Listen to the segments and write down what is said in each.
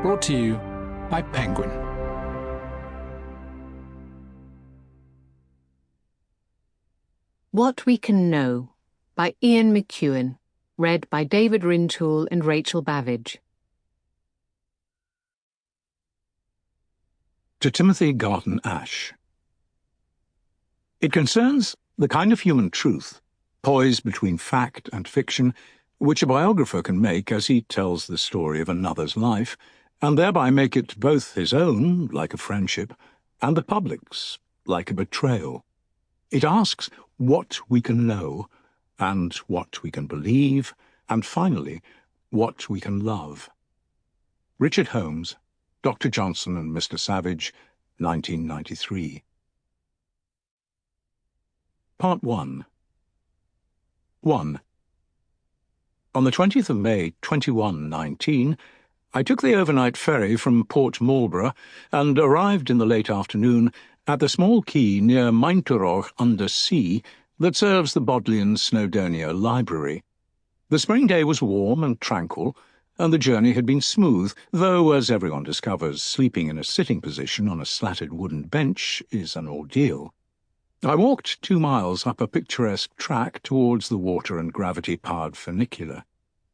Brought to you by Penguin. What We Can Know by Ian McEwan, read by David Rintoul and Rachel Bavidge. To Timothy Garton Ash. It concerns the kind of human truth, poised between fact and fiction, which a biographer can make as he tells the story of another's life, and thereby make it both his own, like a friendship, and the public's, like a betrayal. It asks what we can know, and what we can believe, and finally, what we can love. Richard Holmes, Dr. Johnson and Mr. Savage, 1993. Part 1. 1. On the 20th of May, 2119, I took the overnight ferry from Port Marlborough and arrived in the late afternoon at the small quay near Mainturog under sea that serves the Bodleian Snowdonia Library. The spring day was warm and tranquil, and the journey had been smooth, though, as everyone discovers, sleeping in a sitting position on a slatted wooden bench is an ordeal. I walked 2 miles up a picturesque track towards the water and gravity-powered funicular.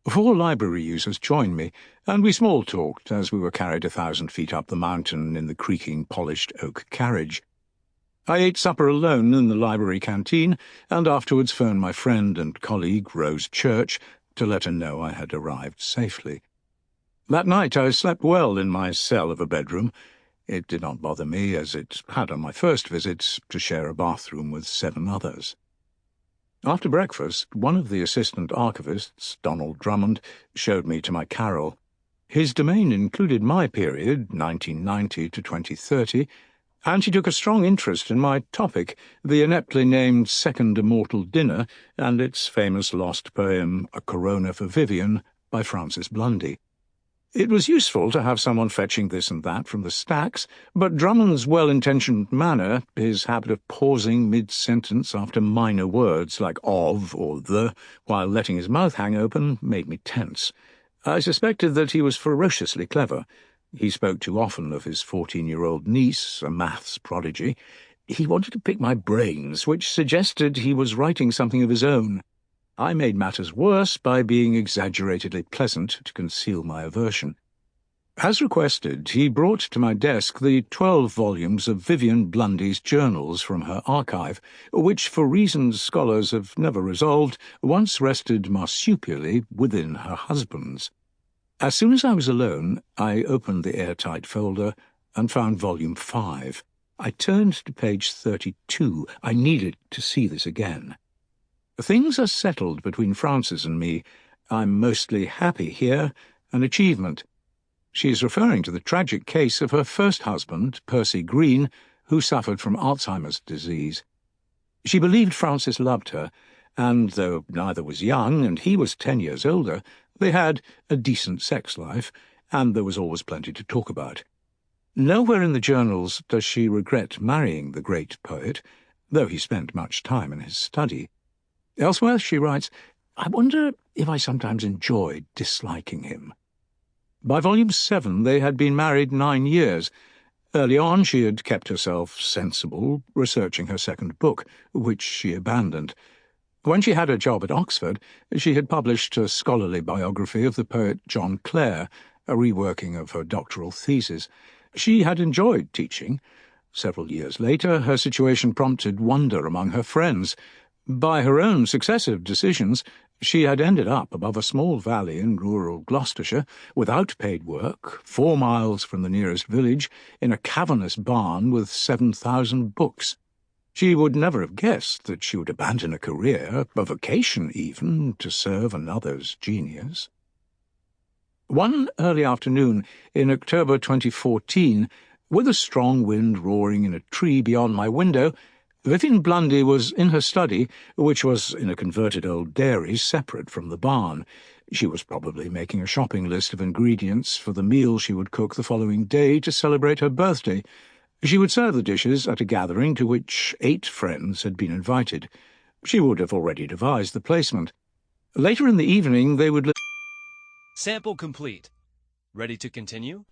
4 library users joined me, and we small-talked as we were carried 1,000 feet up the mountain in the creaking, polished oak carriage. I ate supper alone in the library canteen, and afterwards phoned my friend and colleague, Rose Church, to let her know I had arrived safely. That night I slept well in my cell of a bedroom. It did not bother me, as it had on my first visit, to share a bathroom with 7 others. After breakfast, one of the assistant archivists, Donald Drummond, showed me to my carrel. His domain included my period, 1990 to 2030, and he took a strong interest in my topic, the ineptly named Second Immortal Dinner, and its famous lost poem, A Corona for Vivian, by Francis Blundy. It was useful to have someone fetching this and that from the stacks, but Drummond's well-intentioned manner, his habit of pausing mid-sentence after minor words like of or the, while letting his mouth hang open, made me tense. I suspected that he was ferociously clever. He spoke too often of his 14-year-old niece, a maths prodigy. He wanted to pick my brains, which suggested he was writing something of his own. I made matters worse by being exaggeratedly pleasant to conceal my aversion. As requested, he brought to my desk the 12 volumes of Vivian Blundy's journals from her archive, which, for reasons scholars have never resolved, once rested marsupially within her husband's. As soon as I was alone, I opened the airtight folder and found volume 5. I turned to page 32. I needed to see this again. Things are settled between Frances and me. I'm mostly happy here, an achievement. She is referring to the tragic case of her first husband, Percy Green, who suffered from Alzheimer's disease. She believed Frances loved her, and though neither was young and he was 10 years older, they had a decent sex life, and there was always plenty to talk about. Nowhere in the journals does she regret marrying the great poet, though he spent much time in his study. Elsewhere she writes, I wonder if I sometimes enjoyed disliking him. By volume 7 they had been married 9 years. Early on she had kept herself sensible, researching her second book, which she abandoned. When she had a job at Oxford, she had published a scholarly biography of the poet John Clare, a reworking of her doctoral thesis. She had enjoyed teaching. Several years later, her situation prompted wonder among her friends. By her own successive decisions, she had ended up above a small valley in rural Gloucestershire, without paid work, 4 miles from the nearest village, in a cavernous barn with 7,000 books. She would never have guessed that she would abandon a career, a vocation even, to serve another's genius. One early afternoon in October 2014, with a strong wind roaring in a tree beyond my window, Vivian Blundy was in her study, which was in a converted old dairy separate from the barn. She was probably making a shopping list of ingredients for the meal she would cook the following day to celebrate her birthday. She would serve the dishes at a gathering to which 8 friends had been invited. She would have already devised the placement. Later in the evening they would... Sample complete. Ready to continue?